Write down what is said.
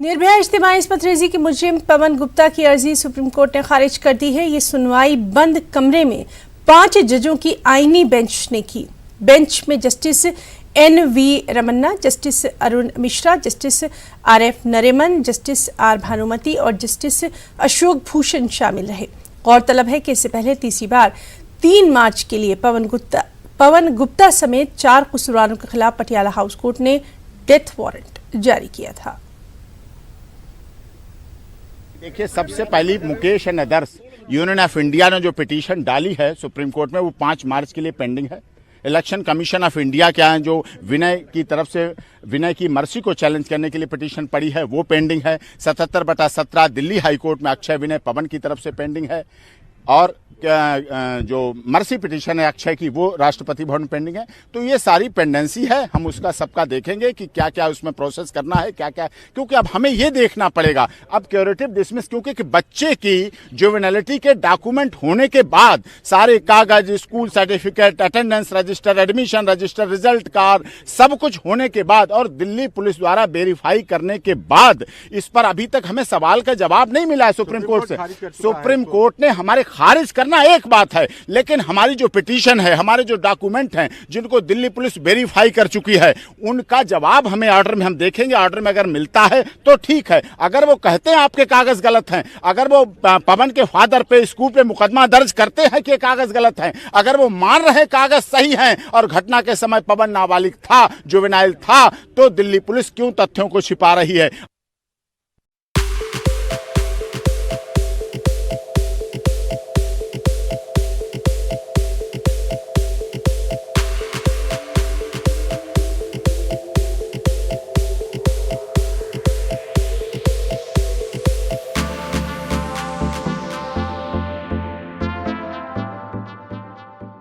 निर्भया इज्तिमाई इस्मत-रेज़ी के मुजरिम पवन गुप्ता की अर्जी सुप्रीम कोर्ट ने खारिज कर दी है। ये सुनवाई बंद कमरे में 5 जजों की आईनी बेंच ने की। बेंच में justice NV Ramanna, justice Arun Mishra, justice RF Nariman, justice R Bhanumathi और जस्टिस अशोक भूषण शामिल रहे। गौरतलब है कि इससे पहले तीसरी बार 3 मार्च के लिए पवन गुप्ता समेत 4 कसूरवारों के खिलाफ पटियाला हाउस कोर्ट ने डेथ वारंट जारी किया था। देखिए, सबसे पहली Mukesh and others union of India ने जो पिटीशन डाली है सुप्रीम कोर्ट में, वो 5 मार्च के लिए पेंडिंग है। इलेक्शन कमीशन ऑफ इंडिया के यहाँ जो विनय की तरफ से विनय की मर्सी को चैलेंज करने के लिए पिटीशन पड़ी है, वो पेंडिंग है। 77/17 दिल्ली हाईकोर्ट में अक्षय विनय पवन की तरफ से पेंडिंग है। और जो मर्सी पिटीशन है अक्षय की, वो राष्ट्रपति भवन पेंडिंग है। तो ये सारी पेंडेंसी है, हम उसका सबका देखेंगे कि क्या क्या उसमें प्रोसेस करना है, क्या क्या, क्योंकि अब हमें ये देखना पड़ेगा अब क्यूरेटिव डिसमिस, क्योंकि बच्चे की जुवेनिलिटी के डॉक्यूमेंट होने के बाद सारे कागज, school certificate, attendance register, admission register, result card, सब कुछ होने के बाद और दिल्ली पुलिस द्वारा वेरीफाई करने के बाद इस पर अभी तक हमें सवाल का जवाब नहीं मिला है सुप्रीम कोर्ट से। सुप्रीम कोर्ट ने हमारे खारिज करना एक बात है, लेकिन हमारी जो पिटीशन है, हमारे जो डॉक्यूमेंट हैं जिनको दिल्ली पुलिस वेरीफाई कर चुकी है, उनका जवाब हमें ऑर्डर में हम देखेंगे। ऑर्डर में अगर मिलता है तो ठीक है। अगर वो कहते हैं आपके कागज गलत हैं, अगर वो पवन के फादर पे स्कूल पे मुकदमा दर्ज करते हैं कि कागज गलत हैं, अगर वो मान रहे कागज सही हैं और घटना के समय पवन नाबालिग था, जुवेनाइल था, तो दिल्ली पुलिस क्यों तथ्यों को छिपा रही है।